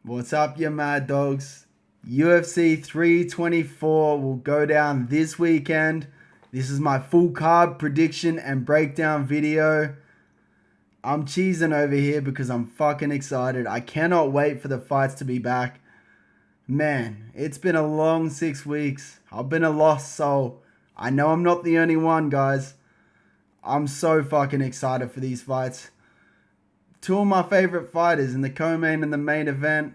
What's up, you mad dogs? UFC 324 will go down this weekend. This is my full card prediction and breakdown video. I'm cheesing over here because I'm fucking excited. I cannot wait for the fights to be back. Man, it's been a long 6 weeks. I've been a lost soul. I know I'm not the only one, guys. I'm so fucking excited for these fights. Two of my favorite fighters in the co-main and the main event.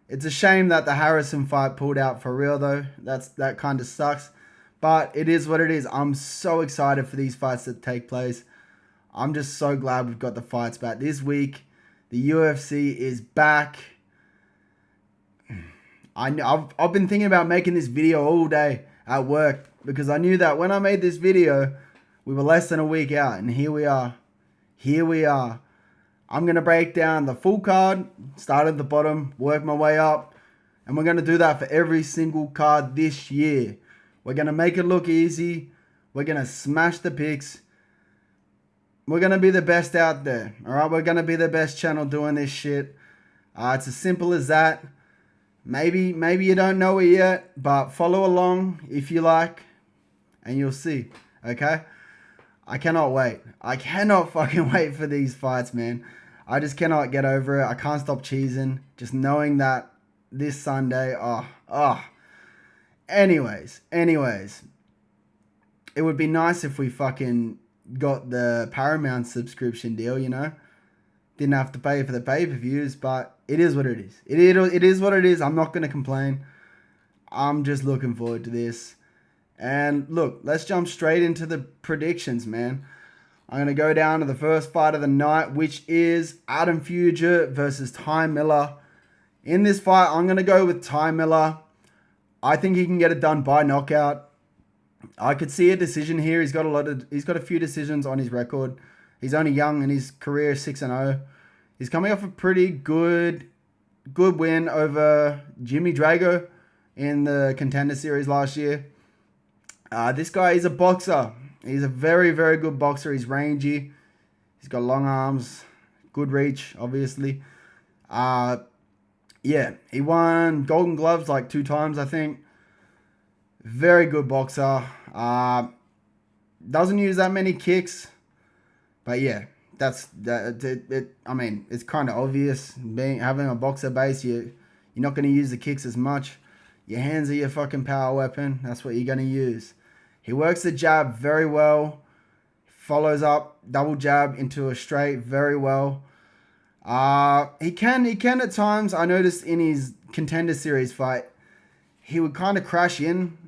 It's a shame that the Harrison fight pulled out for real, though. That kind of sucks. But it is what it is. I'm so excited for these fights to take place. I'm just so glad we've got the fights back. This week, the UFC is back. I've been thinking about making this video all day at work because I knew that when I made this video, we were less than a week out. And here we are. Here we are. I'm going to break down the full card, start at the bottom, work my way up. And we're going to do that for every single card this year. We're going to make it look easy. We're going to smash the picks. We're going to be the best out there. All right, we're going to be the best channel doing this shit. It's as simple as that. Maybe you don't know it yet, but follow along if you like, and you'll see. Okay? I cannot wait. I cannot fucking wait for these fights, man. I just cannot get over it. I can't stop cheesing. Just knowing that this Sunday, Anyways. It would be nice if we fucking got the Paramount subscription deal, you know? Didn't have to pay for the pay-per-views, but it is what it is. It is what it is. I'm not going to complain. I'm just looking forward to this. And look, let's jump straight into the predictions, man. I'm going to go down to the first fight of the night, which is Adam Fugitt versus Ty Miller. In this fight, I'm going to go with Ty Miller. I think he can get it done by knockout. I could see a decision here. He's got a few decisions on his record. He's only young and his career is 6-0. He's coming off a pretty good win over Jimmy Drago in the Contender Series last year. This guy is a boxer. He's a very, very good boxer. He's rangy. He's got long arms. Good reach, obviously. Yeah, he won Golden Gloves like 2 times, I think. Very good boxer. Doesn't use that many kicks. But yeah, I mean, it's kind of obvious. Having a boxer base, you're not going to use the kicks as much. Your hands are your fucking power weapon. That's what you're going to use. He works the jab very well. Follows up double jab into a straight very well. He can at times. I noticed in his Contender Series fight, he would kind of crash in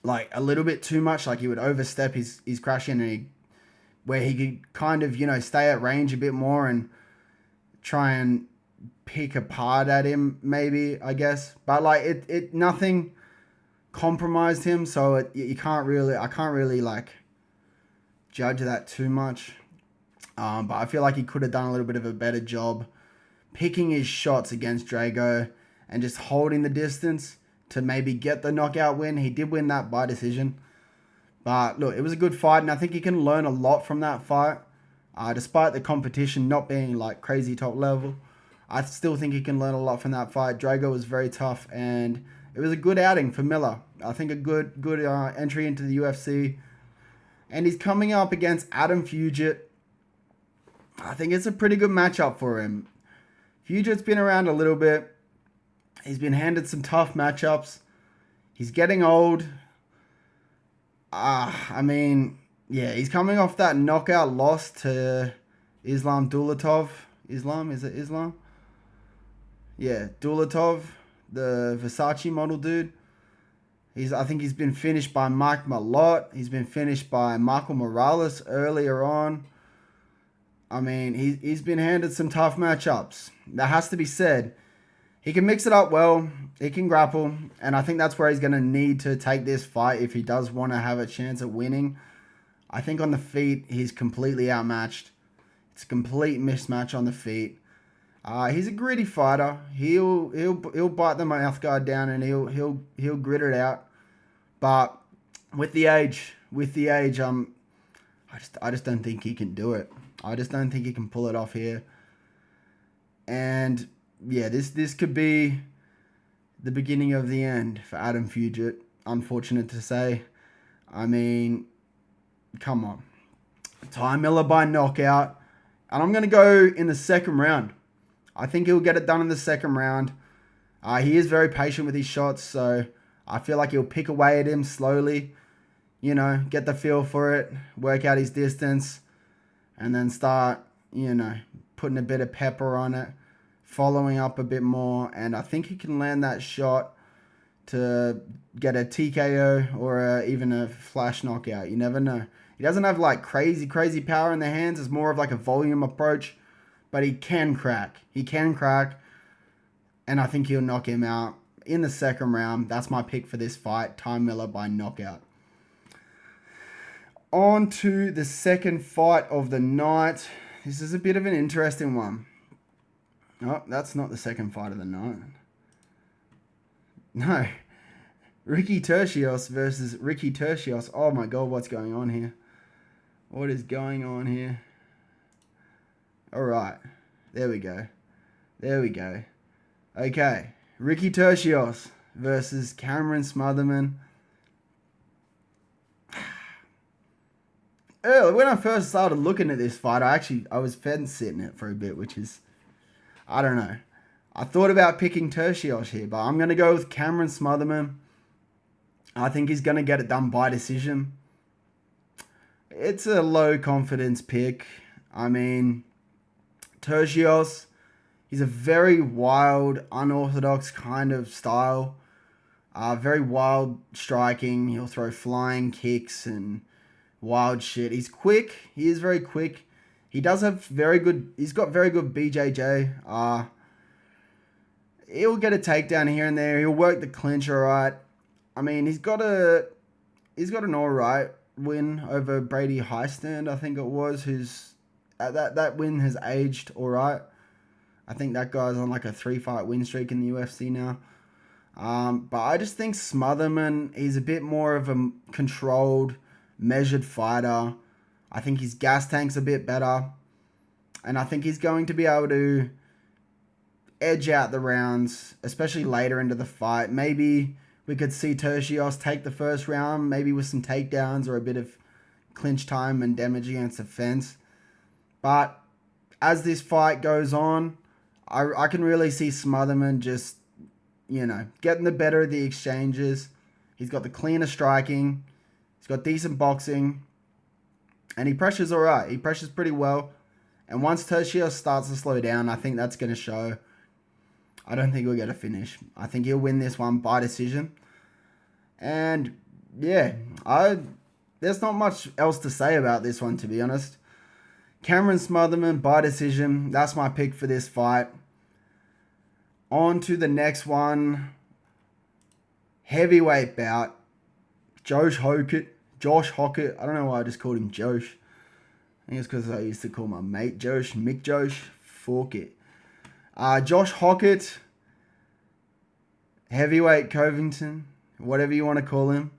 like a little bit too much. Like he would overstep his crash in, and where he could kind of, stay at range a bit more and try and pick apart at him, maybe, I guess. But like it nothing compromised him, so I can't really like judge that too much. But I feel like he could have done a little bit of a better job picking his shots against Drago and just holding the distance to maybe get the knockout win. He did win that by decision. But look, it was a good fight, and I think he can learn a lot from that fight. Despite the competition not being like crazy top level, I still think he can learn a lot from that fight. Drago was very tough, and it was a good outing for Miller. I think a good entry into the UFC. And he's coming up against Adam Fugitt. I think it's a pretty good matchup for him. Fugitt's been around a little bit. He's been handed some tough matchups. He's getting old. I mean, yeah, he's coming off that knockout loss to Islam Dulatov. Is it Islam? Yeah, Dulatov, the Versace model dude. I think he's been finished by Mike Malott. He's been finished by Michael Morales earlier on. I mean, he's been handed some tough matchups. That has to be said. He can mix it up well. He can grapple. And I think that's where he's going to need to take this fight if he does want to have a chance at winning. I think on the feet, he's completely outmatched. It's a complete mismatch on the feet. He's a gritty fighter. He'll bite the mouthguard down and he'll grit it out. But with the age, I just don't think he can do it. I just don't think he can pull it off here. And yeah, this could be the beginning of the end for Adam Fugitt. Unfortunate to say. I mean, come on. Ty Miller by knockout. And I'm going to go in the second round. I think he'll get it done in the second round. He is very patient with his shots, so I feel like he'll pick away at him slowly. You know, get the feel for it, work out his distance, and then start, you know, putting a bit of pepper on it, following up a bit more, and I think he can land that shot to get a TKO or even a flash knockout. You never know. He doesn't have like crazy power in the hands. It's more of like a volume approach, but he can crack. He can crack, and I think he'll knock him out in the second round. That's my pick for this fight, Ty Miller by knockout. On to the second fight of the night. This is a bit of an interesting one. Oh, that's not the second fight of the night. No. Ricky Turcios versus Ricky Turcios. Oh my God, what's going on here? What is going on here? All right. There we go. There we go. Okay. Ricky Turcios versus Cameron Smotherman. Early, when I first started looking at this fight, I was fence sitting it for a bit, which is, I don't know. I thought about picking Turcios here, but I'm going to go with Cameron Smotherman. I think he's going to get it done by decision. It's a low confidence pick. I mean, Turcios, he's a very wild, unorthodox kind of style. Very wild striking. He'll throw flying kicks and wild shit. He's quick. He is very quick. He does have he's got very good BJJ. He'll get a takedown here and there. He'll work the clinch alright. I mean, he's got an alright win over Brady Highstand, I think it was, who's that win has aged alright. I think that guy's on like a 3-fight win streak in the UFC now. But I just think Smotherman, he's a bit more of a controlled, measured fighter. I think his gas tank's a bit better. And I think he's going to be able to edge out the rounds, especially later into the fight. Maybe we could see Turcios take the first round, maybe with some takedowns or a bit of clinch time and damage against the fence. But as this fight goes on, I can really see Smotherman just, you know, getting the better of the exchanges. He's got the cleaner striking. He's got decent boxing. And he pressures alright. He pressures pretty well. And once Turcios starts to slow down, I think that's going to show. I don't think he'll get a finish. I think he'll win this one by decision. And, yeah, there's not much else to say about this one, to be honest. Cameron Smotherman by decision. That's my pick for this fight. On to the next one. Heavyweight bout. Josh Hokit. I don't know why I just called him Josh. I think it's because I used to call my mate Josh. Mick Josh. Fork it. Josh Hokit. Heavyweight Covington. Whatever you want to call him.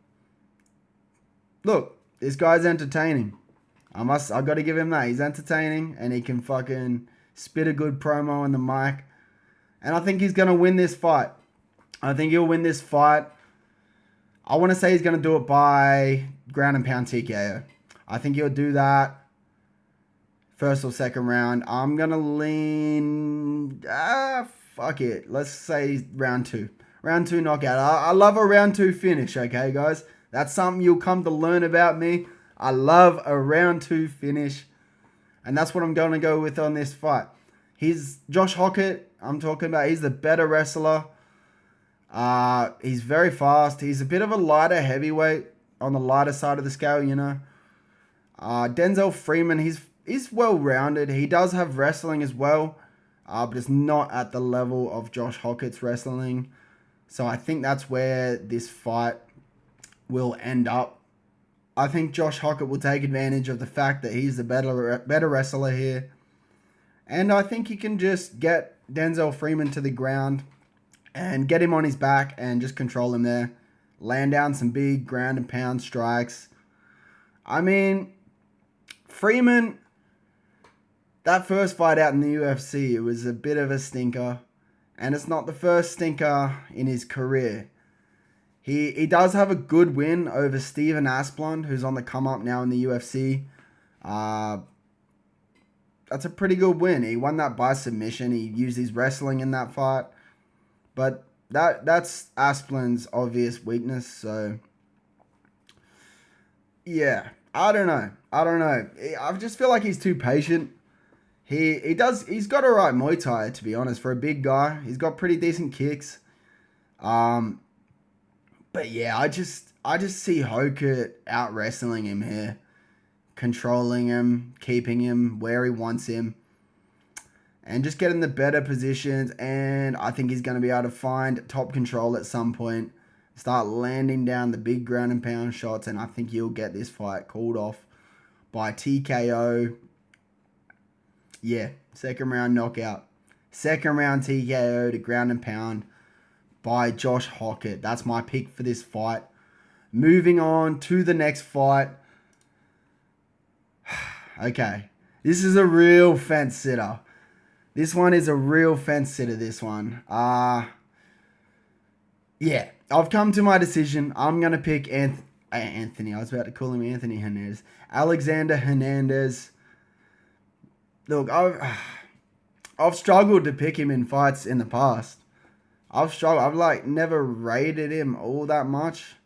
Look, this guy's entertaining. I've got to give him that. He's entertaining and he can fucking spit a good promo on the mic. And I think he's going to win this fight. I think he'll win this fight. I want to say he's going to do it by ground and pound TKO. I think he'll do that first or second round. I'm going to lean... fuck it. Let's say round 2. Round 2 knockout. I love a round 2 finish, okay, guys? That's something you'll come to learn about me. I love a round 2 finish. And that's what I'm going to go with on this fight. He's Josh Hokit, I'm talking about. He's the better wrestler. He's very fast. He's a bit of a lighter heavyweight, on the lighter side of the scale, you know. Denzel Freeman, he's well-rounded. He does have wrestling as well, but it's not at the level of Josh Hokit's wrestling. So I think that's where this fight will end up. I think Josh Hokit will take advantage of the fact that he's the better wrestler here. And I think he can just get Denzel Freeman to the ground and get him on his back and just control him there. Land down some big ground and pound strikes. I mean, Freeman, that first fight out in the UFC, it was a bit of a stinker. And it's not the first stinker in his career. He does have a good win over Steven Asplund, who's on the come up now in the UFC. That's a pretty good win. He won that by submission. He used his wrestling in that fight. But that's Asplund's obvious weakness. So, yeah. I don't know. I just feel like he's too patient. He's got a right Muay Thai, to be honest. For a big guy, he's got pretty decent kicks. But yeah, I just see Hokit out wrestling him here, controlling him, keeping him where he wants him, and just getting the better positions. And I think he's going to be able to find top control at some point, start landing down the big ground and pound shots, and I think he'll get this fight called off by TKO. Yeah, second round knockout. Second round TKO to ground and pound by Josh Hokit. That's my pick for this fight. Moving on to the next fight. Okay, this is a real fence sitter. This one is a real fence sitter, this one. Yeah, I've come to my decision. I'm going to pick Anthony. I was about to call him Anthony Hernandez. Alexander Hernandez. Look, I've struggled to pick him in fights in the past. I've never rated him all that much.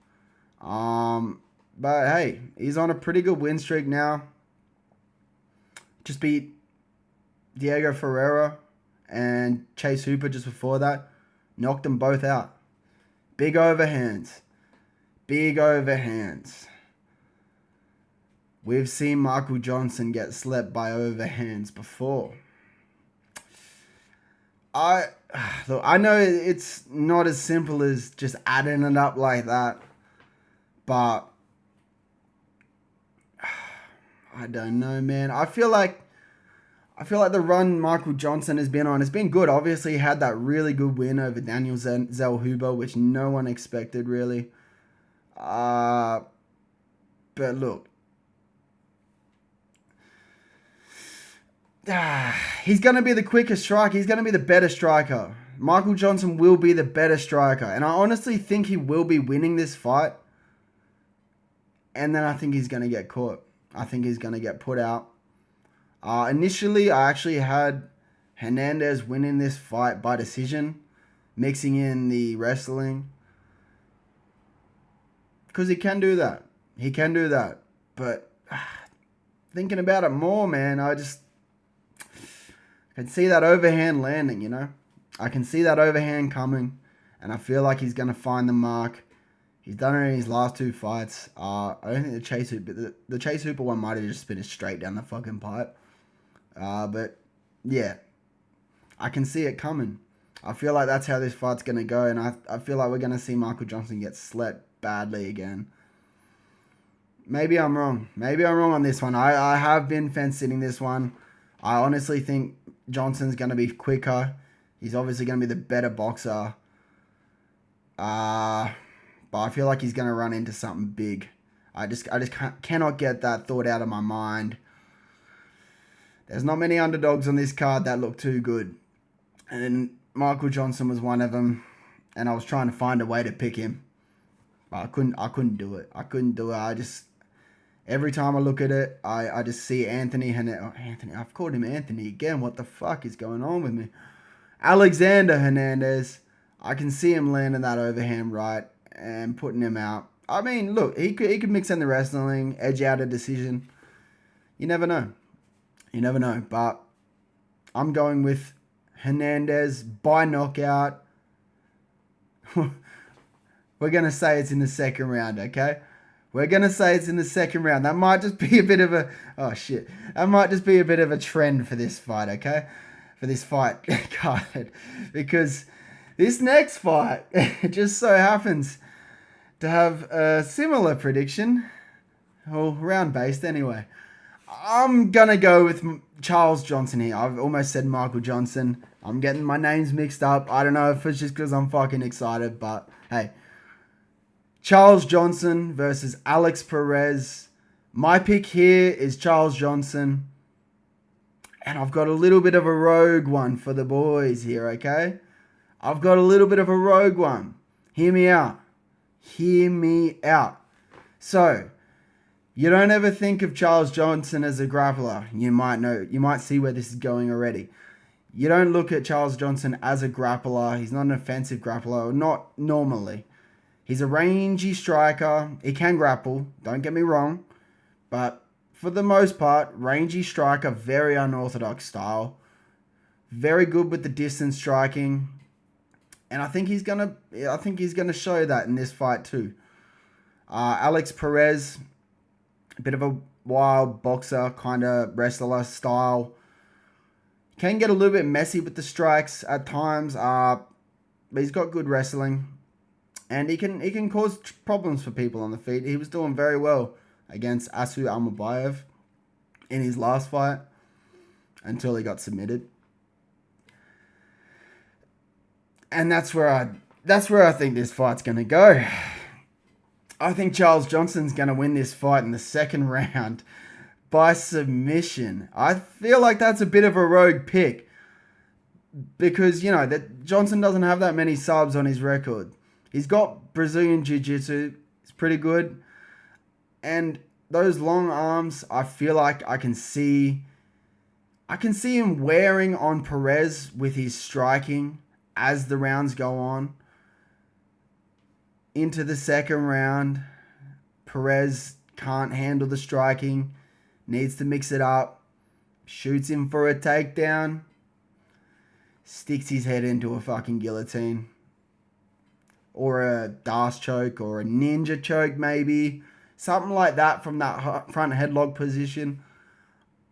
But hey, he's on a pretty good win streak now. Just beat Diego Ferreira and Chase Hooper just before that. Knocked them both out. Big overhands. We've seen Michael Johnson get slept by overhands before. I know it's not as simple as just adding it up like that, but I don't know, man. I feel like the run Michael Johnson has been on, it's been good. Obviously, he had that really good win over Daniel Zellhuber, which no one expected, really. But look, he's going to be the quicker striker. He's going to be the better striker. Michael Johnson will be the better striker. And I honestly think he will be winning this fight. And then I think he's going to get caught. I think he's going to get put out. Initially, I actually had Hernandez winning this fight by decision, mixing in the wrestling. Because he can do that. But thinking about it more, man, I can see that overhand landing, you know. I can see that overhand coming, and I feel like he's going to find the mark. He's done it in his last two fights. I don't think the Chase Hooper one might have just been straight down the fucking pipe. But yeah, I can see it coming. I feel like that's how this fight's going to go, and I feel like we're going to see Michael Johnson get slept badly again. Maybe I'm wrong. On this one. I have been fence sitting this one. I honestly think Johnson's going to be quicker. He's obviously going to be the better boxer. But I feel like he's going to run into something big. I just cannot get that thought out of my mind. There's not many underdogs on this card that look too good. And Michael Johnson was one of them. And I was trying to find a way to pick him. But I couldn't do it. Every time I look at it, I just see Anthony. I've called him Anthony again. What the fuck is going on with me? Alexander Hernandez. I can see him landing that overhand right and putting him out. I mean, look, he could mix in the wrestling, edge out a decision. You never know. But I'm going with Hernandez by knockout. We're going to say it's in the second round, okay? That might just be a bit of a... Oh, shit. That might just be a bit of a trend for this fight, okay? For this fight card. Because this next fight just so happens to have a similar prediction. Well, round-based anyway. I'm going to go with Charles Johnson here. I've almost said Michael Johnson. I'm getting my names mixed up. I don't know if it's just because I'm fucking excited, but hey... Charles Johnson versus Alex Perez. My pick here is Charles Johnson. And I've got a little bit of a rogue one for the boys here, okay? I've got a little bit of a rogue one. Hear me out. Hear me out. So, you don't ever think of Charles Johnson as a grappler. You might see where this is going already. You don't look at Charles Johnson as a grappler. He's not an offensive grappler, not normally. He's a rangy striker. He can grapple, don't get me wrong. But for the most part, rangy striker, very unorthodox style. Very good with the distance striking. And I think he's gonna show that in this fight too. Alex Perez, a bit of a wild boxer, kind of wrestler style. Can get a little bit messy with the strikes at times, but he's got good wrestling. And he can cause problems for people on the feet. He was doing very well against Asu Almabayev in his last fight until he got submitted. And that's where I think this fight's going to go. I think Charles Johnson's going to win this fight in the second round by submission. I feel like that's a bit of a rogue pick because, that Johnson doesn't have that many subs on his record. He's got Brazilian Jiu-Jitsu. It's pretty good. And those long arms, I feel like I can see him wearing on Perez with his striking as the rounds go on. Into the second round, Perez can't handle the striking. Needs to mix it up. Shoots him for a takedown. Sticks his head into a fucking guillotine. Or a Darce choke or a ninja choke maybe. Something like that from that front headlock position.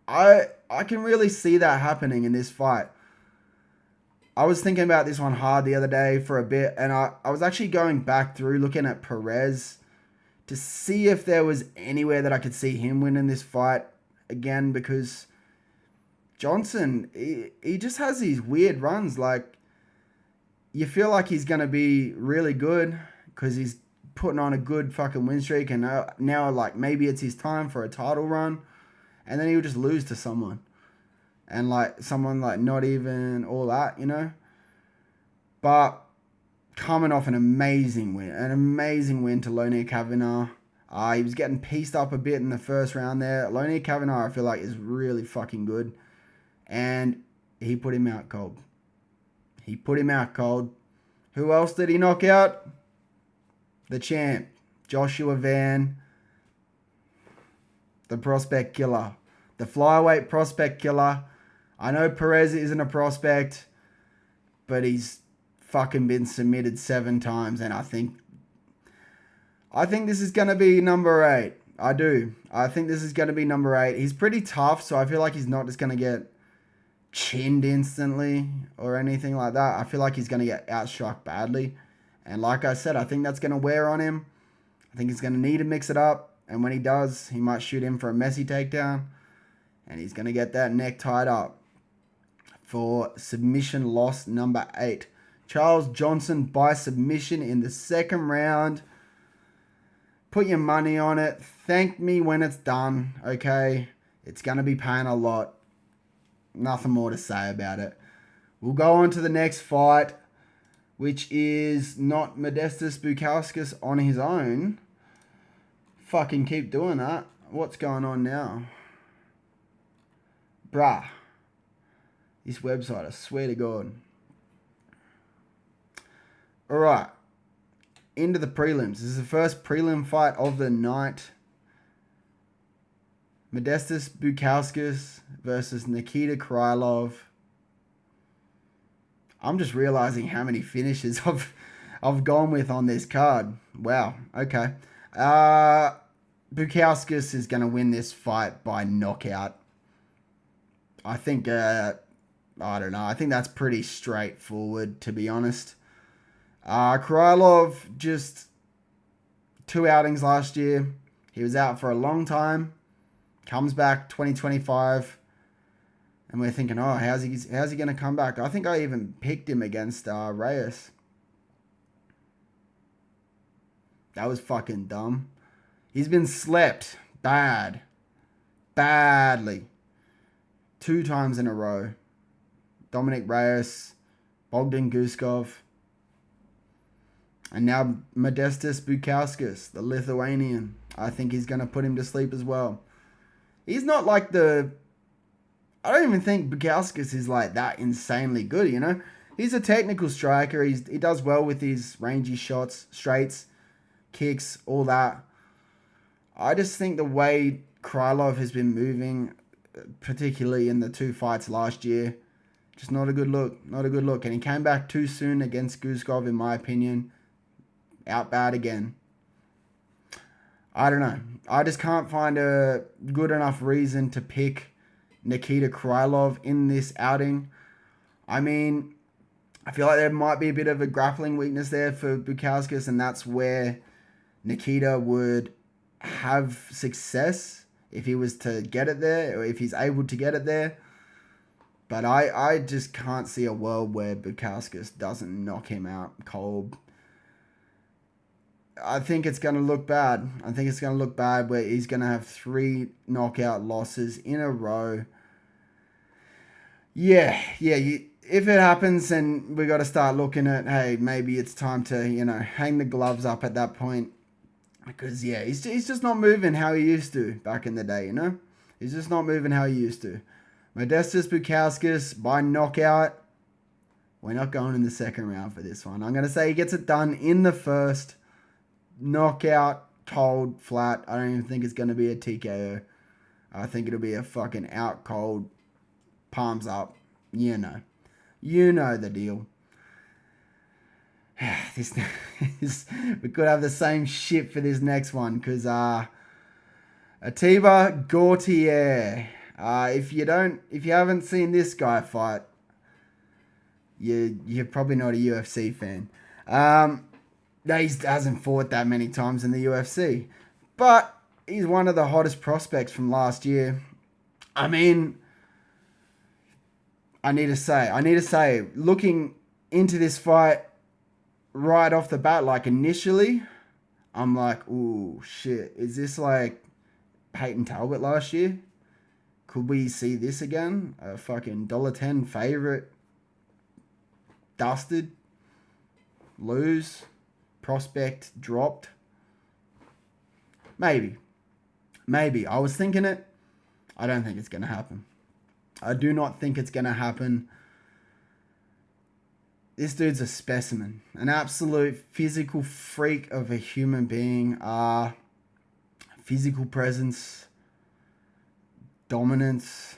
I can really see that happening in this fight. I was thinking about this one hard the other day for a bit. And I was actually going back through looking at Perez to see if there was anywhere that I could see him winning this fight again. Because Johnson, he just has these weird runs. Like, you feel like he's going to be really good because he's putting on a good fucking win streak. And now, like, maybe it's his time for a title run. And then he'll just lose to someone. And, like, someone, like, not even all that, But coming off an amazing win to Lonnie Kavanagh. He was getting pieced up a bit in the first round there. Lonnie Kavanagh, I feel like, is really fucking good. And he put him out cold. Who else did he knock out? The champ, Joshua Van, the prospect killer. The flyweight prospect killer. I know Perez isn't a prospect, but he's fucking been submitted 7 times, and I think this is going to be number 8. I do. I think this is going to be number 8. He's pretty tough, so I feel like he's not just going to get chinned instantly or anything like that. I feel like he's going to get outstruck badly. And like I said, I think that's going to wear on him. I think he's going to need to mix it up. And when he does, he might shoot in for a messy takedown. And he's going to get that neck tied up for submission loss number 8. Charles Johnson by submission in the second round. Put your money on it. Thank me when it's done, okay? It's going to be paying a lot. Nothing more to say about it. We'll go on to the next fight, which is not Modestas Bukauskas on his own. Fucking keep doing that. What's going on now? Bruh. This website, I swear to God. Alright. Into the prelims. This is the first prelim fight of the night. Modestas Bukauskas versus Nikita Krylov. I'm just realizing how many finishes I've gone with on this card. Wow. Okay. Bukauskas is going to win this fight by knockout. I think, I don't know. I think that's pretty straightforward, to be honest. Krylov, just 2 outings last year. He was out for a long time. Comes back 2025. And we're thinking, oh, how's he going to come back? I think I even picked him against Reyes. That was fucking dumb. He's been slept badly. 2 times in a row. Dominic Reyes Bogdan Guskov. And now Modestas Bukauskas, the Lithuanian. I think he's going to put him to sleep as well. He's not like the... I don't even think Bukauskas is like that insanely good, you know? He's a technical striker. He does well with his rangy shots, straights, kicks, all that. I just think the way Krylov has been moving, particularly in the 2 fights last year, just not a good look. Not a good look. And he came back too soon against Guskov, in my opinion. Out bad again. I don't know. I just can't find a good enough reason to pick Nikita Krylov in this outing. I mean, I feel like there might be a bit of a grappling weakness there for Bukauskas, and that's where Nikita would have success if he was to get it there, or if he's able to get it there. But I just can't see a world where Bukauskas doesn't knock him out cold. I think it's going to look bad. I think it's going to look bad where he's going to have 3 knockout losses in a row. Yeah. If it happens, then we got to start looking at, hey, maybe it's time to, hang the gloves up at that point. Because, he's just not moving how he used to back in the day, He's just not moving how he used to. Modestas Bukauskas by knockout. We're not going in the second round for this one. I'm going to say he gets it done in the first. Knockout, cold, flat. I don't even think it's going to be a TKO. I think it'll be a fucking out cold, palms up. You know the deal. We could have the same shit for this next one because Ateba Gautier. If you haven't seen this guy fight, you're probably not a UFC fan. He hasn't fought that many times in the UFC. But he's one of the hottest prospects from last year. I mean, I need to say, looking into this fight right off the bat, like initially, I'm like, ooh, shit. Is this like Peyton Talbot last year? Could we see this again? A fucking $1.10 favorite. Dusted. Lose. Prospect dropped. Maybe. I was thinking it. I don't think it's going to happen. I do not think it's going to happen. This dude's a specimen. An absolute physical freak of a human being. Physical presence. Dominance.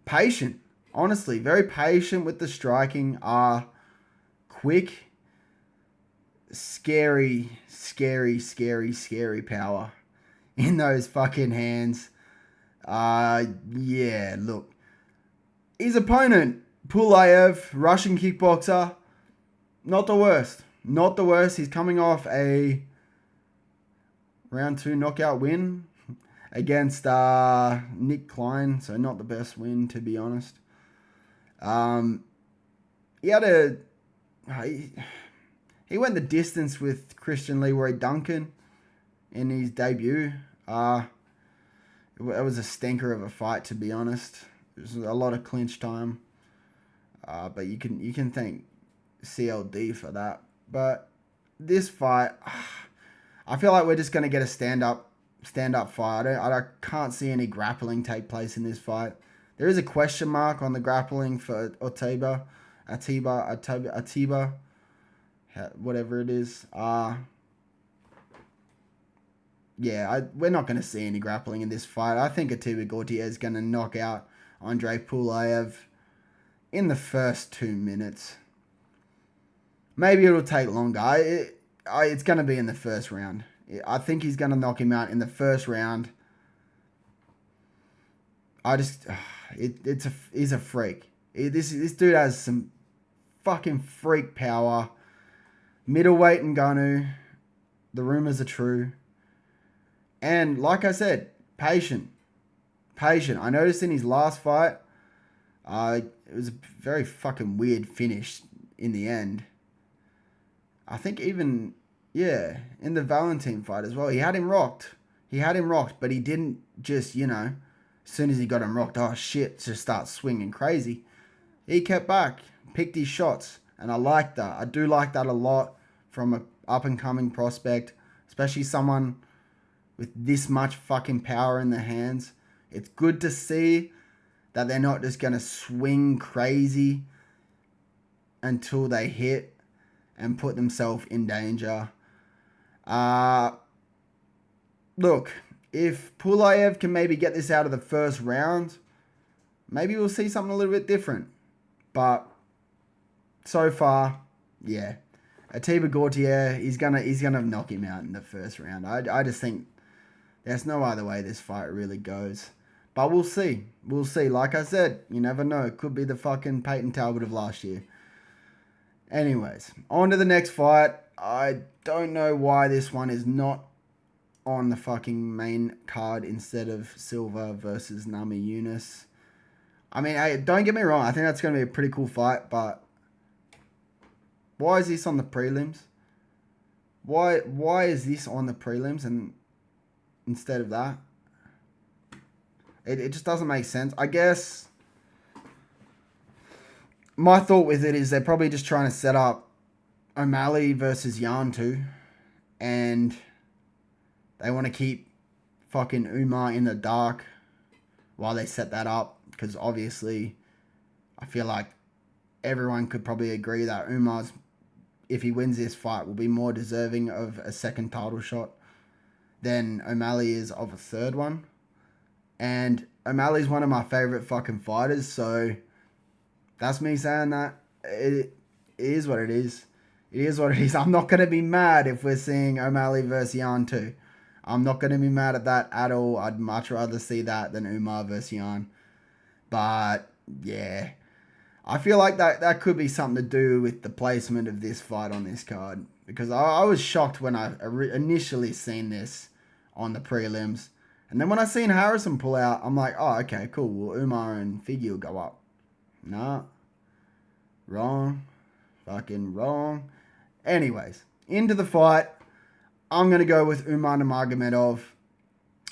Patient. Honestly, very patient with the striking. Quick. Scary power in those fucking hands. Look. His opponent, Pulyaev, Russian kickboxer, not the worst. He's coming off a round 2 knockout win against Nick Klein, so not the best win, to be honest. He went the distance with Christian Leroy Duncan in his debut. It was a stinker of a fight, to be honest. It was a lot of clinch time. But you can thank CLD for that. But this fight, I feel like we're just going to get a stand-up fight. I can't see any grappling take place in this fight. There is a question mark on the grappling for Ateba. Whatever it is. We're not going to see any grappling in this fight. I think Ateba Gautier is going to knock out Andrey Pulyaev in the first 2 minutes. Maybe it'll take longer. It's going to be in the first round. I think he's going to knock him out in the first round. He's a freak. This dude has some fucking freak power. Middleweight Ngannou. The rumors are true. And like I said, patient. I noticed in his last fight, it was a very fucking weird finish in the end. I think even, in the Valentine fight as well, he had him rocked. But he didn't just, as soon as he got him rocked, oh shit, just start swinging crazy. He kept back, picked his shots, And I like that. I do like that a lot from a up-and-coming prospect, especially someone with this much fucking power in their hands. It's good to see that they're not just going to swing crazy until they hit and put themselves in danger. Look, if Pulyaev can maybe get this out of the first round, maybe we'll see something a little bit different. But so far, yeah. Ateba Gautier, he's gonna knock him out in the first round. I just think there's no other way this fight really goes. But we'll see. We'll see. Like I said, you never know. It could be the fucking Peyton Talbot of last year. Anyways, on to the next fight. I don't know why this one is not on the fucking main card instead of Silva versus Namajunas. I mean, don't get me wrong. I think that's going to be a pretty cool fight, but why is this on the prelims? Why is this on the prelims and instead of that? It just doesn't make sense. I guess my thought with it is they're probably just trying to set up O'Malley versus Yan too, and they want to keep fucking Umar in the dark while they set that up, because obviously I feel like everyone could probably agree that Umar's, if he wins this fight, will be more deserving of a second title shot than O'Malley is of a third one. And O'Malley's one of my favorite fucking fighters, so that's me saying that. It is what it is. It is what it is. I'm not going to be mad if we're seeing O'Malley versus Yan too. I'm not going to be mad at that at all. I'd much rather see that than Umar versus Yan. But, yeah. I feel like that could be something to do with the placement of this fight on this card. Because I was shocked when I initially seen this on the prelims. And then when I seen Harrison pull out, I'm like, oh, okay, cool. Well, Umar and Figgy will go up. Nah. Wrong. Fucking wrong. Anyways, into the fight. I'm going to go with Umar Nurmagomedov.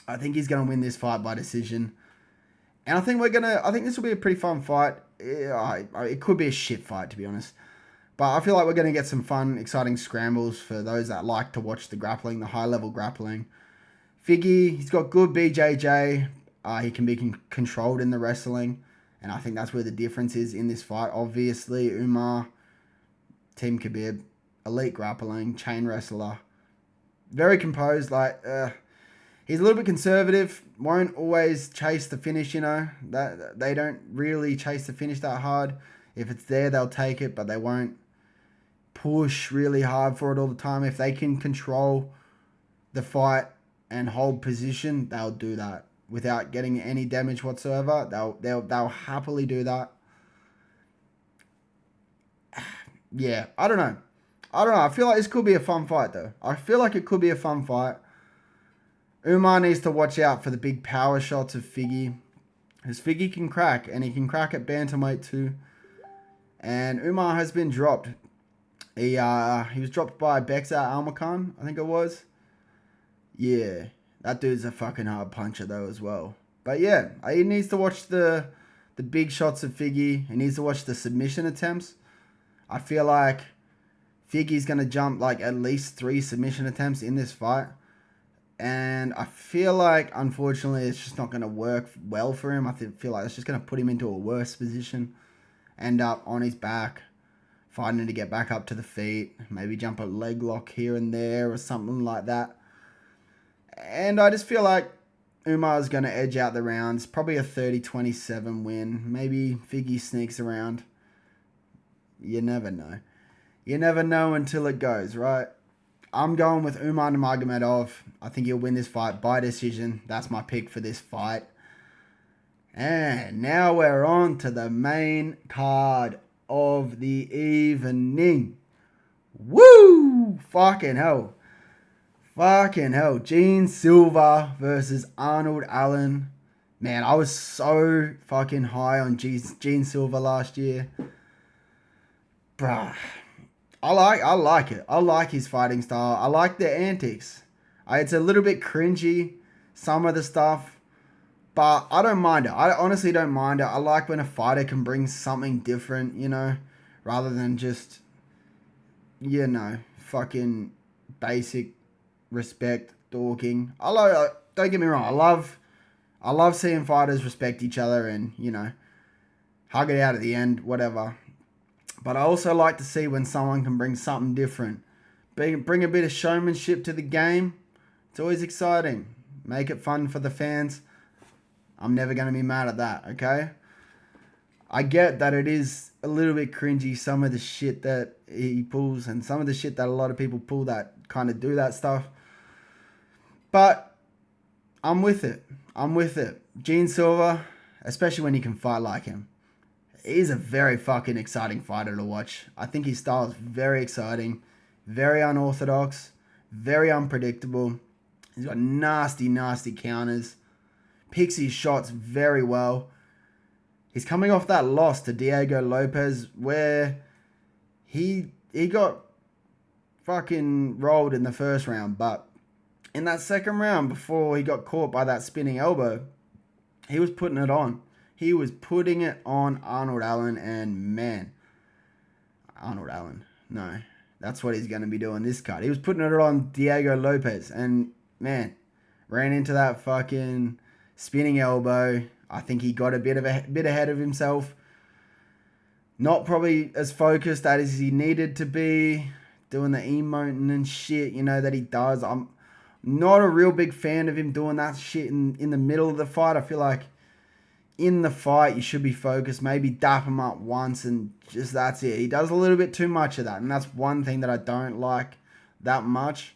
I think he's going to win this fight by decision. And I think this will be a pretty fun fight. It could be a shit fight, to be honest. But I feel like we're going to get some fun, exciting scrambles for those that like to watch the grappling, the high-level grappling. Figgy, he's got good BJJ. He can be controlled in the wrestling. And I think that's where the difference is in this fight. Obviously, Umar, Team Khabib, elite grappling, chain wrestler. Very composed, he's a little bit conservative, won't always chase the finish, that they don't really chase the finish that hard. If it's there, they'll take it, but they won't push really hard for it all the time. If they can control the fight and hold position, they'll do that without getting any damage whatsoever. They'll happily do that. Yeah, I don't know. I feel like this could be a fun fight, though. I feel like it could be a fun fight. Umar needs to watch out for the big power shots of Figgy. Because Figgy can crack, and he can crack at bantamweight too. And Umar has been dropped. He was dropped by Bekzat Almakhan, I think it was. Yeah, that dude's a fucking hard puncher though as well. But yeah, he needs to watch the big shots of Figgy. He needs to watch the submission attempts. I feel like Figgy's going to jump at least 3 submission attempts in this fight. And I feel like, unfortunately, it's just not going to work well for him. I feel like it's just going to put him into a worse position. End up on his back, fighting to get back up to the feet. Maybe jump a leg lock here and there or something like that. And I just feel like Umar's going to edge out the rounds. Probably a 30-27 win. Maybe Figgy sneaks around. You never know. You never know until it goes, right? I'm going with Umar Nurmagomedov. I think he'll win this fight by decision. That's my pick for this fight. And now we're on to the main card of the evening. Woo! Fucking hell. Fucking hell. Gene Silva versus Arnold Allen. Man, I was so fucking high on Gene Silva last year. Bruh. I like it. I like his fighting style. I like the antics. It's a little bit cringy, some of the stuff, but I don't mind it. I honestly don't mind it. I like when a fighter can bring something different, rather than just, fucking basic respect talking. Don't get me wrong, I love seeing fighters respect each other and, hug it out at the end, whatever. But I also like to see when someone can bring something different. Bring a bit of showmanship to the game. It's always exciting. Make it fun for the fans. I'm never going to be mad at that, okay? I get that it is a little bit cringy, some of the shit that he pulls and some of the shit that a lot of people pull that kind of do that stuff. But I'm with it. Gene Silva, especially when he can fight like him, he's a very fucking exciting fighter to watch. I think his style is very exciting, very unorthodox, very unpredictable. He's got nasty, nasty counters. Picks his shots very well. He's coming off that loss to Diego Lopez where he got fucking rolled in the first round. But in that second round, before he got caught by that spinning elbow, he was putting it on. He was putting it on Arnold Allen, and man, Arnold Allen, no, that's what he's going to be doing this card. He was putting it on Diego Lopez, and man, ran into that fucking spinning elbow. I think he got a bit ahead of himself. Not probably as focused as he needed to be, doing the emoting and shit, that he does. I'm not a real big fan of him doing that shit in the middle of the fight. I feel like in the fight, you should be focused. Maybe dap him up once and just that's it. He does a little bit too much of that. And that's one thing that I don't like that much.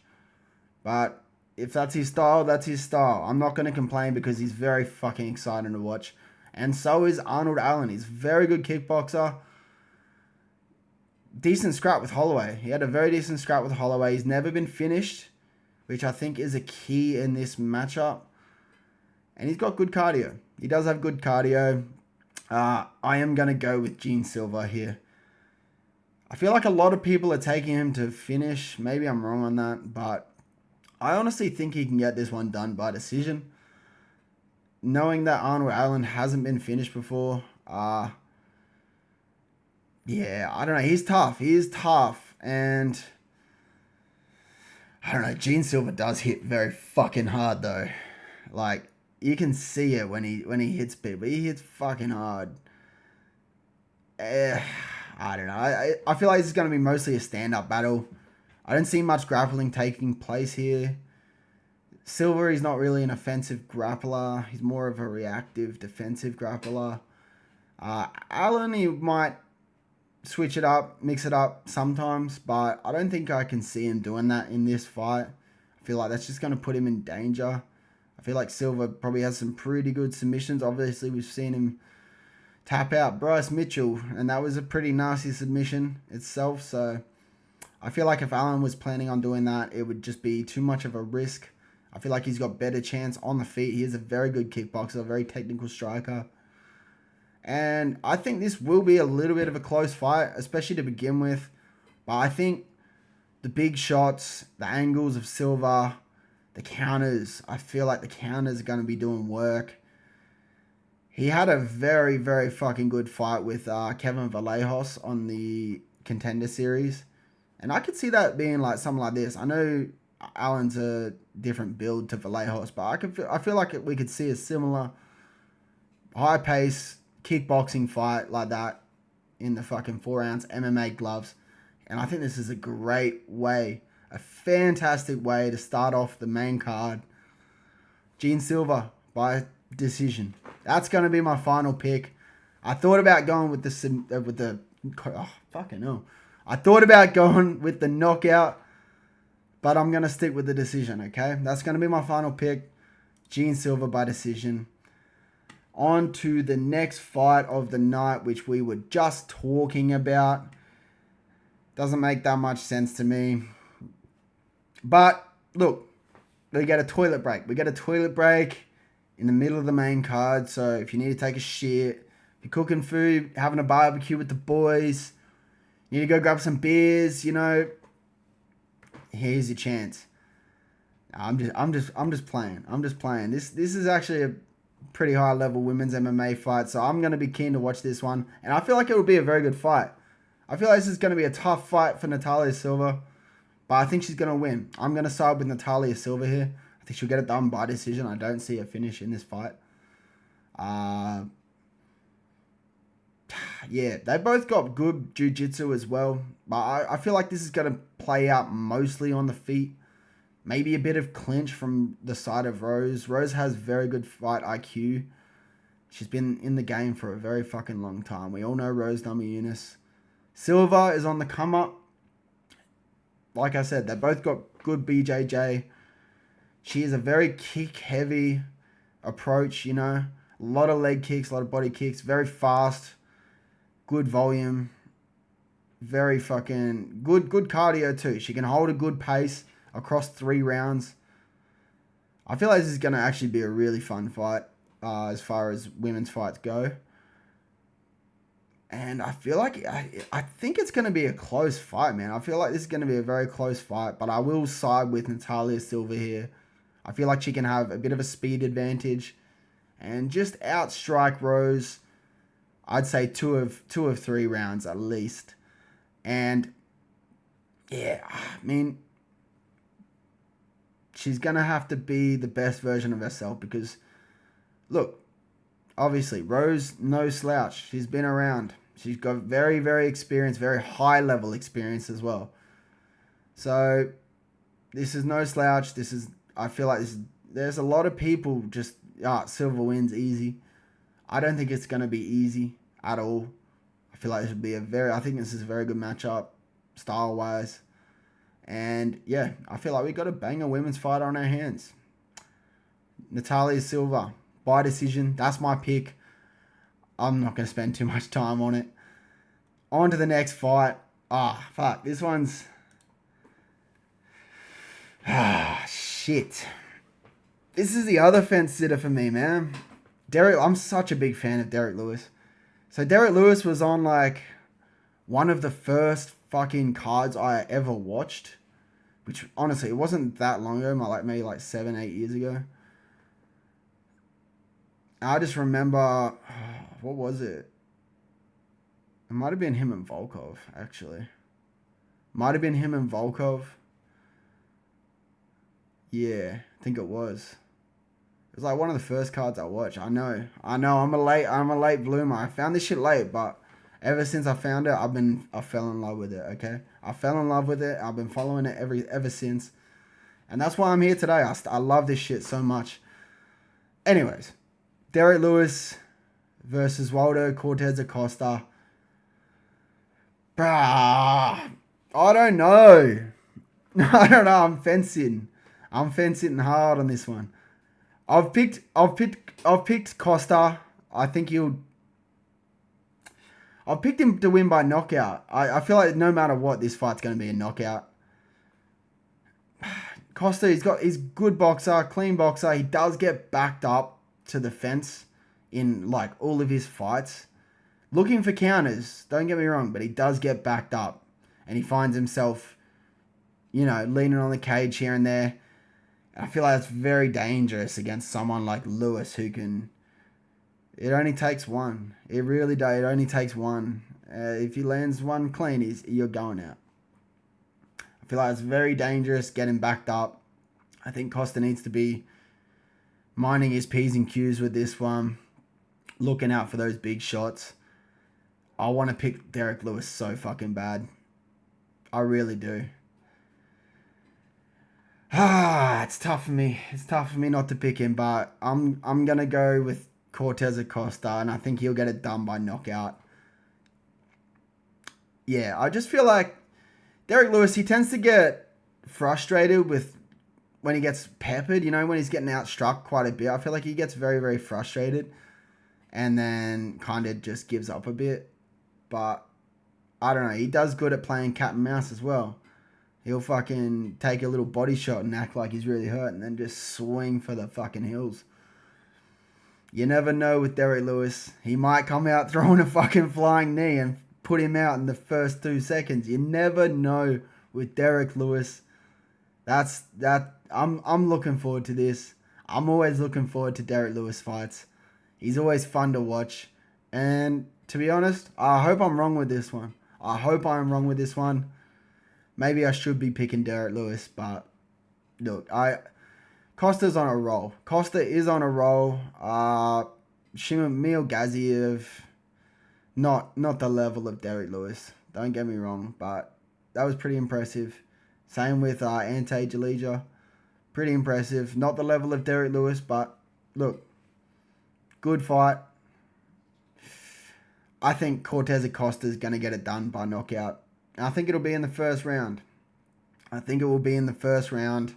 But if that's his style, that's his style. I'm not going to complain because he's very fucking exciting to watch. And so is Arnold Allen. He's a very good kickboxer. Decent scrap with Holloway. He had a very decent scrap with Holloway. He's never been finished, which I think is a key in this matchup. And he's got good cardio. He does have good cardio. I am going to go with Gene Silva here. I feel like a lot of people are taking him to finish. Maybe I'm wrong on that, but I honestly think he can get this one done by decision. Knowing that Arnold Allen hasn't been finished before, I don't know. He's tough. He is tough. And I don't know. Gene Silva does hit very fucking hard, though. Like, you can see it when he hits people. He hits fucking hard. I don't know. I feel like this is going to be mostly a stand-up battle. I don't see much grappling taking place here. Silva, he's not really an offensive grappler. He's more of a reactive, defensive grappler. Allen, he might switch it up, mix it up sometimes, but I don't think I can see him doing that in this fight. I feel like that's just going to put him in danger. I feel like Silva probably has some pretty good submissions. Obviously, we've seen him tap out Bryce Mitchell, and that was a pretty nasty submission itself. So I feel like if Allen was planning on doing that, it would just be too much of a risk. I feel like he's got better chance on the feet. He is a very good kickboxer, a very technical striker. And I think this will be a little bit of a close fight, especially to begin with. But I think the big shots, the angles of Silva, the counters, I feel like the counters are going to be doing work. He had a very, very fucking good fight with Kevin Vallejos on the Contender Series. And I could see that being like something like this. I know Allen's a different build to Vallejos, but I feel like we could see a similar high-pace kickboxing fight like that in the fucking 4-ounce MMA gloves. And I think this is a great way, a fantastic way to start off the main card. Gene Silva by decision. That's going to be my final pick. I thought about going with the I thought about going with the knockout, but I'm going to stick with the decision, okay? That's going to be my final pick. Gene Silva by decision. On to the next fight of the night, which we were just talking about. Doesn't make that much sense to me. But, look, we get a toilet break. We get a toilet break in the middle of the main card. So if you need to take a shit, if you're cooking food, having a barbecue with the boys, you need to go grab some beers, here's your chance. I'm just playing. This is actually a pretty high level women's MMA fight, so I'm going to be keen to watch this one, and I feel like it will be a very good fight. I feel like this is going to be a tough fight for Natalia Silva, but I think she's going to win. I'm going to side with Natalia Silva here. I think she'll get it done by decision. I don't see a finish in this fight. Yeah, they both got good jiu-jitsu as well, but I feel like this is going to play out mostly on the feet. Maybe a bit of clinch from the side of Rose. Rose has very good fight IQ. She's been in the game for a very fucking long time. We all know Rose Namajunas. Silva is on the come up. Like I said, they both got good BJJ. She is a very kick-heavy approach, you know. A lot of leg kicks, a lot of body kicks. Very fast. Good volume. Very fucking good cardio too. She can hold a good pace across 3 rounds. I feel like this is going to actually be a really fun fight as far as women's fights go. And I feel like, I think it's going to be a close fight, man. I feel like this is going to be a very close fight, but I will side with Natalia Silva here. I feel like she can have a bit of a speed advantage and just outstrike Rose. I'd say two of 3 rounds at least. And yeah, I mean, she's going to have to be the best version of herself because, look, obviously, Rose, no slouch. She's been around. She's got very, very experienced, very high-level experience as well. So, this is no slouch. I feel like there's a lot of people just, Silva wins easy. I don't think it's going to be easy at all. I feel like this would be I think this is a very good matchup, style-wise. And, yeah, I feel like we got a banger women's fighter on our hands. Natalia Silva, by decision. That's my pick. I'm not going to spend too much time on it. On to the next fight. Fuck. This one's... shit. This is the other fence sitter for me, man. Derrick, I'm such a big fan of Derrick Lewis. So Derrick Lewis was on, like, one of the first fucking cards I ever watched. Which, honestly, it wasn't that long ago. Maybe, 7-8 years ago. I just remember, what was it? It might have been him and Volkov, actually. Might have been him and Volkov. Yeah, I think it was. It was like one of the first cards I watched. I know. I'm a late bloomer. I found this shit late, but ever since I found it, I fell in love with it, okay? I fell in love with it. I've been following it ever since. And that's why I'm here today. I love this shit so much. Anyways, Derrick Lewis versus Waldo Cortes-Acosta. Bruh, I don't know. I'm fencing. I'm fencing hard on this one. I've picked Costa. I think I've picked him to win by knockout. I feel like no matter what, this fight's going to be a knockout. Costa, he's good boxer, clean boxer. He does get backed up to the fence in all of his fights. Looking for counters, don't get me wrong, but he does get backed up. And he finds himself, leaning on the cage here and there. I feel like it's very dangerous against someone like Lewis who can... It only takes one. It really does. It only takes one. If he lands one clean, you're going out. I feel like it's very dangerous getting backed up. I think Costa needs to be minding his P's and Q's with this one. Looking out for those big shots. I want to pick Derrick Lewis so fucking bad. I really do. It's tough for me. It's tough for me not to pick him, but I'm going to go with Cortes-Acosta, and I think he'll get it done by knockout. Yeah, I just feel like Derrick Lewis, he tends to get frustrated with when he gets peppered, when he's getting outstruck quite a bit. I feel like he gets very, very frustrated and then kind of just gives up a bit. But I don't know. He does good at playing cat and mouse as well. He'll fucking take a little body shot and act like he's really hurt and then just swing for the fucking hills. You never know with Derrick Lewis. He might come out throwing a fucking flying knee and put him out in the first 2 seconds. You never know with Derrick Lewis. I'm looking forward to this. I'm always looking forward to Derrick Lewis fights. He's always fun to watch. And to be honest, I hope I'm wrong with this one. I hope I'm wrong with this one. Maybe I should be picking Derrick Lewis, but look, Costa's on a roll. Costa is on a roll. Shamil Gaziev, not the level of Derrick Lewis. Don't get me wrong, but that was pretty impressive. Same with Ante Jalija. Pretty impressive. Not the level of Derrick Lewis, but look, good fight. I think Cortes-Acosta is going to get it done by knockout. I think it'll be in the first round. I think it will be in the first round.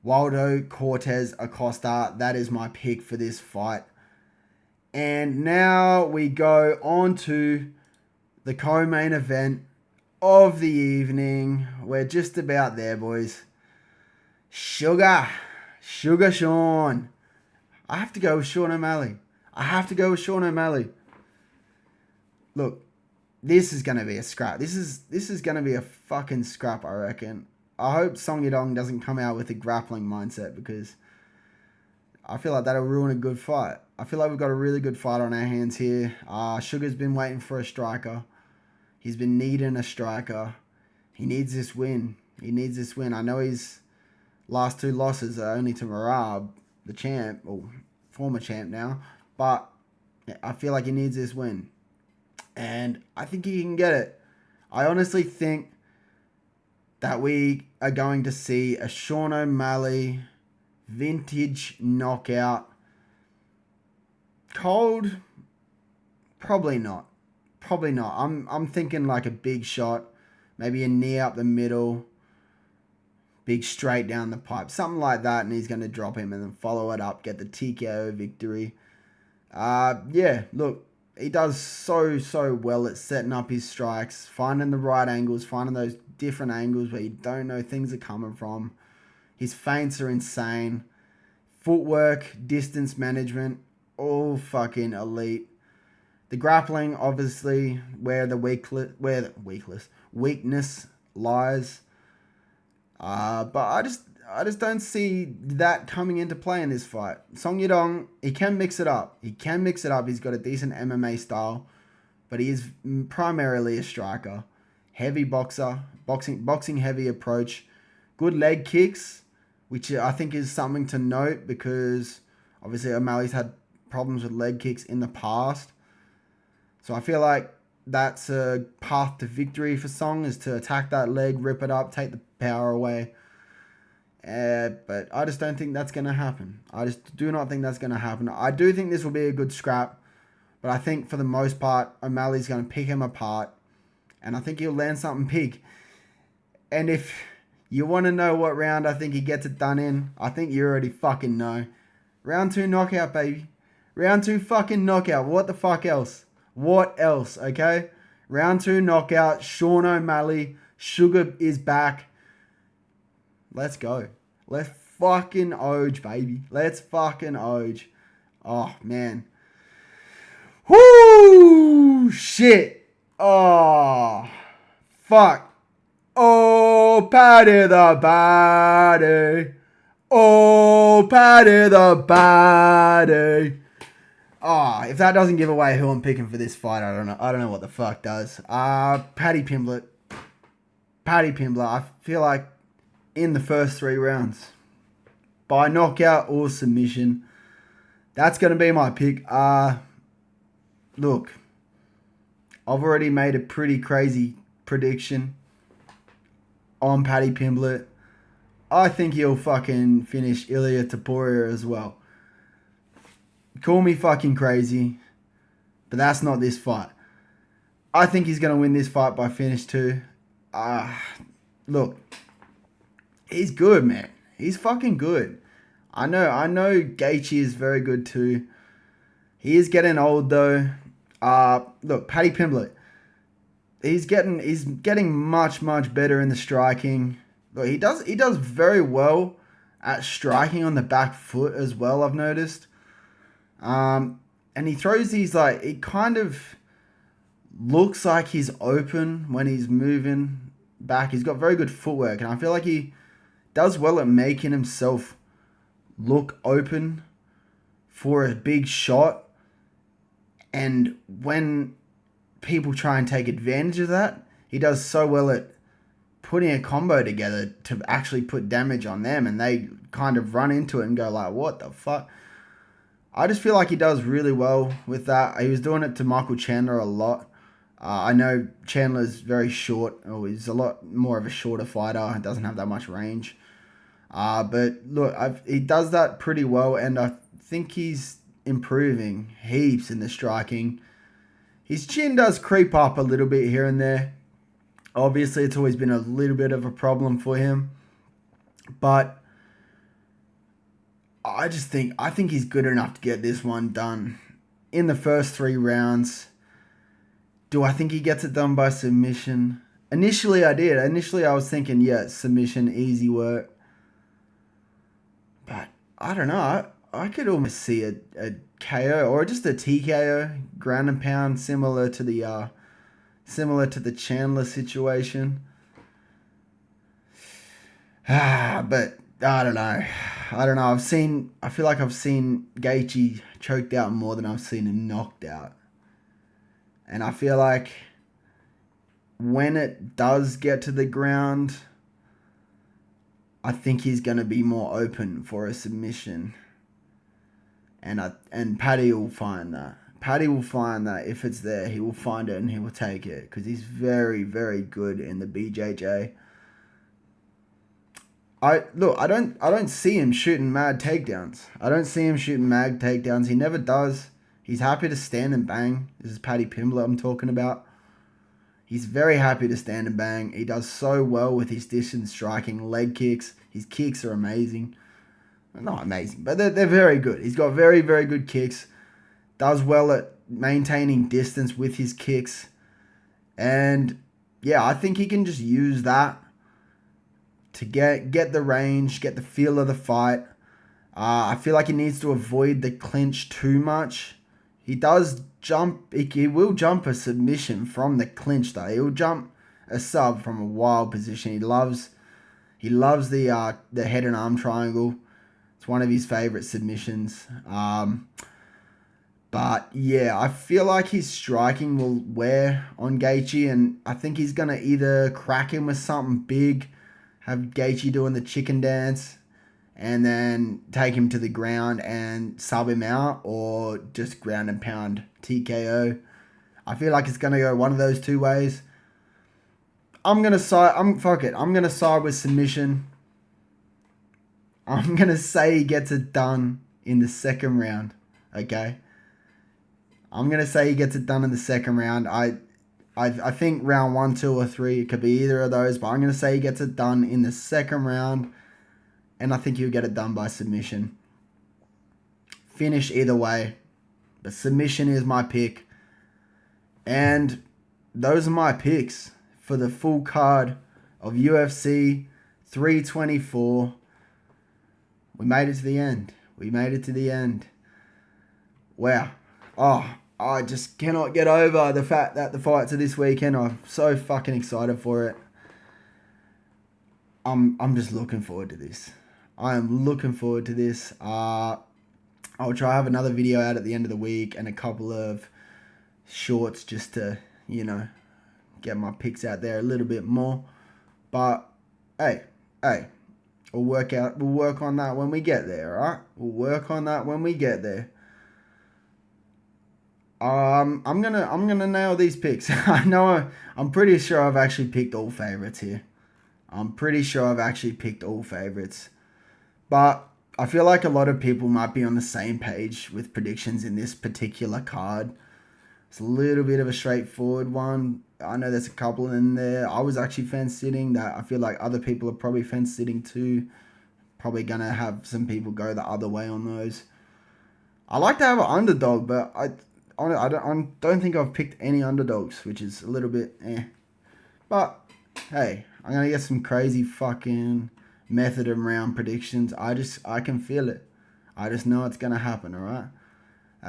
Waldo, Cortes-Acosta. That is my pick for this fight. And now we go on to the co-main event of the evening. We're just about there, boys. Sugar Sean. I have to go with Sean O'Malley. Look, this is going to be a scrap. This is going to be a fucking scrap, I reckon. I hope Song Yadong doesn't come out with a grappling mindset, because I feel like that'll ruin a good fight. I feel like we've got a really good fight on our hands here. Sugar's been waiting for a striker. He's been needing a striker. He needs this win. I know his last 2 losses are only to Merab, the champ, or former champ now. But I feel like he needs this win. And I think he can get it. I honestly think that we are going to see a Sean O'Malley vintage knockout. Cold? Probably not. I'm thinking like a big shot. Maybe a knee up the middle. Big straight down the pipe. Something like that, and he's going to drop him and then follow it up. Get the TKO victory. Yeah, look. He does so well at setting up his strikes, finding the right angles, finding those different angles where you don't know things are coming from. His feints are insane. Footwork, distance management, all fucking elite. The grappling, obviously, where the weakness lies. But I just don't see that coming into play in this fight. Song Yadong, he can mix it up. He's got a decent MMA style, but he is primarily a striker. Heavy boxer, boxing heavy approach. Good leg kicks, which I think is something to note, because obviously O'Malley's had problems with leg kicks in the past. So I feel like that's a path to victory for Song, is to attack that leg, rip it up, take the power away. But I just don't think that's going to happen. I just do not think that's going to happen. I do think this will be a good scrap, but I think for the most part, O'Malley's going to pick him apart, and I think he'll land something big. And if you want to know what round I think he gets it done in, I think you already fucking know. Round 2 knockout, baby. Round 2 fucking knockout. What the fuck else? What else, okay? Round 2 knockout, Sean O'Malley. Sugar is back. Let's go. Let's fucking oge, baby. Let's fucking oge. Oh, man. Whoo! Shit. Oh. Fuck. Oh, Paddy the Paddy. Oh, Paddy the Paddy. Oh, if that doesn't give away who I'm picking for this fight, I don't know what the fuck does. Paddy Pimblett. I feel like in the first 3 rounds, by knockout or submission, that's going to be my pick. Look, I've already made a pretty crazy prediction on Paddy Pimblett. I think he'll fucking finish Ilia Topuria as well. Call me fucking crazy, but that's not this fight. I think he's going to win this fight by finish too. Look, he's good, man. He's fucking good. I know Gaethje is very good too. He is getting old though. Look, Paddy Pimblett, he's getting much better in the striking. Look, he does very well at striking on the back foot as well, I've noticed. And he throws these, like, it kind of looks like he's open when he's moving back. He's got very good footwork, and I feel like he does well at making himself look open for a big shot. And when people try and take advantage of that. He does so well at putting a combo together to actually put damage on them, and they kind of run into it and go like, what the fuck? I just feel like he does really well with that. He was doing it to Michael Chandler a lot. I know Chandler's very short, or he's a lot more of a shorter fighter. He doesn't have that much range. But look, he does that pretty well, and I think he's improving heaps in the striking. His chin does creep up a little bit here and there. Obviously, it's always been a little bit of a problem for him. But I think he's good enough to get this one done in the first 3 rounds. Do I think he gets it done by submission? Initially, I did. Initially, I was thinking, yeah, submission, easy work. But I don't know. I could almost see a KO or just a TKO, ground and pound, similar to the Chandler situation. But I don't know. I feel like I've seen Gaethje choked out more than I've seen him knocked out. And I feel like when it does get to the ground, I think he's going to be more open for a submission. And Paddy will find that. Paddy will find that if it's there, he will find it and he will take it. Because he's very, very good in the BJJ. I don't see him shooting mad takedowns. He never does. He's happy to stand and bang. This is Paddy Pimblett I'm talking about. He's very happy to stand and bang. He does so well with his distance striking, leg kicks. His kicks are amazing. Not amazing, but they're very good. He's got very, very good kicks. Does well at maintaining distance with his kicks. And yeah, I think he can just use that to get the range, get the feel of the fight. I feel like he needs to avoid the clinch too much. He does jump. He will jump a submission from the clinch though. He'll jump a sub from a wild position. He loves the head and arm triangle. It's one of his favorite submissions. But yeah, I feel like his striking will wear on Gaethje, and I think he's gonna either crack him with something big, have Gaethje doing the chicken dance, and then take him to the ground and sub him out, or just ground and pound TKO. I feel like it's going to go one of those 2 ways. I'm going to side with submission. I'm going to say he gets it done in the second round. Okay? I'm going to say he gets it done in the second round. I think round 1, 2, or 3, it could be either of those, but I'm going to say he gets it done in the second round. And I think he'll get it done by submission. Finish either way. But submission is my pick. And those are my picks for the full card of UFC 324. We made it to the end. Wow. Oh, I just cannot get over the fact that the fights are this weekend. I'm so fucking excited for it. I'm just looking forward to this. I am looking forward to this. I'll try to have another video out at the end of the week and a couple of shorts just to, get my picks out there a little bit more. But, hey, we'll work on that when we get there, alright? We'll work on that when we get there. I'm gonna nail these picks. I'm pretty sure I've actually picked all favorites here. But I feel like a lot of people might be on the same page with predictions in this particular card. It's a little bit of a straightforward one. I know there's a couple in there. I was actually fence sitting that I feel like other people are probably fence sitting too. Probably going to have some people go the other way on those. I like to have an underdog, but I don't think I've picked any underdogs, which is a little bit But, hey, I'm going to get some crazy fucking method and round predictions. I can feel it. I just know it's going to happen, alright?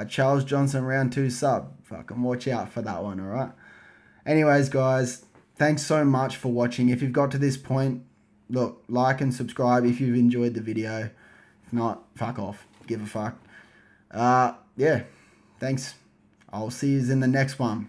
Charles Johnson round 2 sub. Fucking watch out for that one, alright? Anyways, guys, thanks so much for watching. If you've got to this point, look, like and subscribe if you've enjoyed the video. If not, fuck off. Give a fuck. Yeah, thanks. I'll see you in the next one.